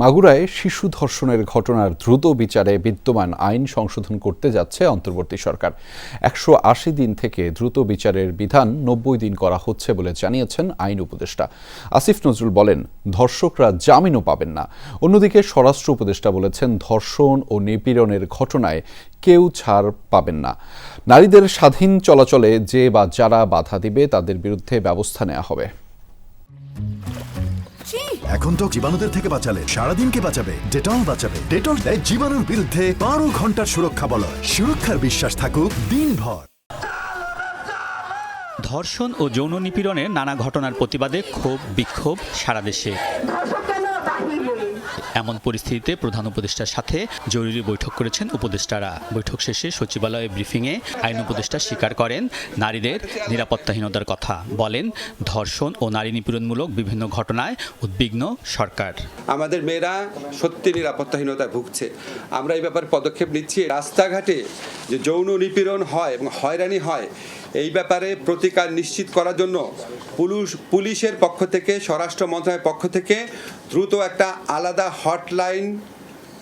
মাগুরায় শিশু ধর্ষণের ঘটনার দ্রুত বিচারে বিদ্যমান আইন সংশোধন করতে যাচ্ছে অন্তর্বর্তী সরকার। ১৮০ দিন থেকে দ্রুত বিচারের বিধান ৯০ দিন করা হচ্ছে বলে জানিয়েছেন আইন উপদেষ্টা আসিফ নজরুল। বলেন, ধর্ষকরা জামিনও পাবেন না। অন্যদিকে স্বরাষ্ট্র উপদেষ্টা বলেছেন, ধর্ষণ ও নিপীড়নের ঘটনায় কেউ ছাড় পাবেন না। নারীদের স্বাধীন চলাচলে যে বা যারা বাধা দিবে তাদের বিরুদ্ধে ব্যবস্থা নেওয়া হবে। এখন তো জীবাণুদের থেকে বাঁচালে সারাদিনকে বাঁচাবে ডেটল বাঁচাবে। ডেটল দেয় জীবাণুর বিরুদ্ধে 12 ঘন্টার সুরক্ষা বলয়। সুরক্ষার বিশ্বাস থাকুক দিনভর। ধর্ষণ ও যৌন নিপীড়নের নানা ঘটনার প্রতিবাদে ক্ষোভ বিক্ষোভ সারা দেশে। এমন পরিস্থিতিতে প্রধান উপদেষ্টার সাথে জরুরি বৈঠক করেছেন উপদেষ্টারা। বৈঠক শেষে সচিবালয়ে ব্রিফিংয়ে আইন উপদেষ্টা স্বীকার করেন নারীদের নিরাপত্তাহীনতার কথা। বলেন, ধর্ষণ ও নারী নিপীড়নমূলক বিভিন্ন ঘটনায় উদ্বিগ্ন সরকার। আমাদের মেয়েরা সত্যি নিরাপত্তাহীনতায় ভুগছে। আমরা এই ব্যাপারে পদক্ষেপ নিচ্ছি। রাস্তাঘাটে যে যৌন নিপীড়ন হয় এবং হয়রানি হয়, এই ব্যাপারে প্রতিকার নিশ্চিত করার জন্য পুলিশের পক্ষ থেকে, স্বরাষ্ট্র মন্ত্রণালয়ের পক্ষ থেকে দ্রুত একটা আলাদা হটলাইন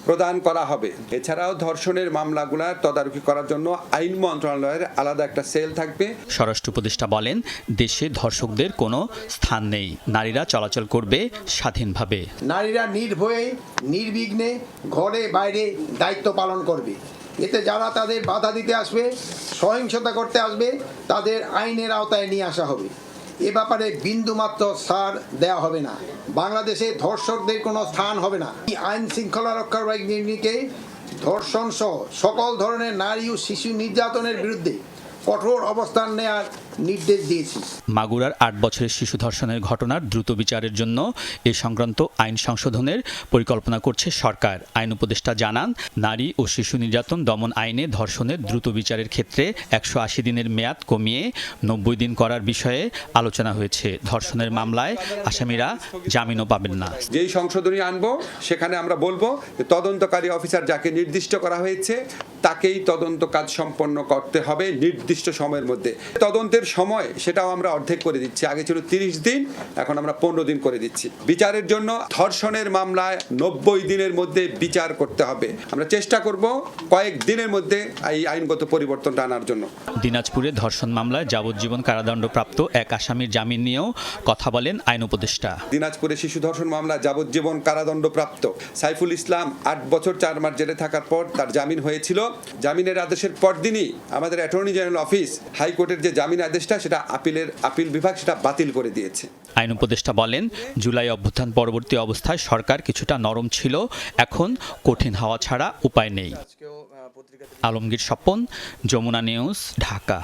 প্রদান করা হবে। এছাড়াও ধর্ষণের মামলাগুলোর তদারকি করার জন্য আইন মন্ত্রণালয়ের আলাদা একটা সেল থাকবে। স্বরাষ্ট্র উপদেষ্টা বলেন, দেশে ধর্ষকদের কোনো স্থান নেই। নারীরা চলাচল করবে স্বাধীনভাবে। নারীরা নির্ভয়ে নির্বিঘ্নে ঘরে বাইরে দায়িত্ব পালন করবে। এতে যারা তাদের বাধা দিতে আসবে, সহিংসতা করতে আসবে, তাদের আইনের আওতায় নিয়ে আসা হবে। এ ব্যাপারে বিন্দুমাত্র ছাড় দেওয়া হবে না। বাংলাদেশে ধর্ষকদের কোনো স্থান হবে না। আইন শৃঙ্খলা রক্ষার বাহিনীকে ধর্ষণ সহ সকল ধরনের নারী ও শিশু নির্যাতনের বিরুদ্ধে কঠোর অবস্থান নেওয়ার নির্দেশ দিয়েছি। মাগুরার ৮ বছরের শিশু ধর্ষণের ঘটনার দ্রুত বিচারের জন্য এ সংক্রান্ত আইন সংশোধনের পরিকল্পনা করছে সরকার। আইন উপদেষ্টা জানান, নারী ও শিশু নির্যাতন দমন আইনে ধর্ষণের দ্রুত বিচারের ক্ষেত্রে ১৮০ দিনের মেয়াদ কমিয়ে ৯০ দিন করার বিষয়ে আলোচনা হয়েছে। ধর্ষণের মামলায় আসামিরা জামিনও পাবেন না। যেই সংশোধনী আনবো, সেখানে আমরা বলবো যে তদন্তকারী অফিসার যাকে নির্দিষ্ট করা হয়েছে তাকেই তদন্ত কাজ সম্পন্ন করতে হবে নির্দিষ্ট সময়ের মধ্যে। তদন্তের সময় সেটাও আমরা অর্ধেক করে দিচ্ছি। আগে ছিল 30 দিন, এখন আমরা 15 দিন করে দিচ্ছি। বিচারের জন্য ধর্ষণের মামলায় ৯০ দিনের মধ্যে বিচার করতে হবে। আমরা চেষ্টা করব কয়েক দিনের মধ্যে এই আইনগত পরিবর্তনটা আনার জন্য। দিনাজপুরে ধর্ষণ মামলায় যাবজ্জীবন কারাদণ্ডপ্রাপ্ত এক আসামির জামিন নিয়েও কথা বলেন আইন উপদেষ্টা। দিনাজপুরে শিশু ধর্ষণ মামলা যাবজ্জীবন কারাদণ্ডপ্রাপ্ত সাইফুল ইসলাম ৮ বছর 4 মাস জেলে থাকার পর তার জামিন হয়েছিল। জামিনের আদেশের পরদিনই আমাদের অ্যাটর্নি জেনারেল অফিস হাইকোর্টের যে জামিন আদেশটা, সেটা আপিল বিভাগ সেটা বাতিল করে দিয়েছে। আইন উপদেষ্টা বলেন, জুলাই অভ্যুত্থান পরবর্তী অবস্থায় সরকার কিছুটা নরম ছিল, এখন কঠিন হওয়া ছাড়া উপায় নেই। আলমগীর স্বপন, যমুনা নিউজ, ঢাকা।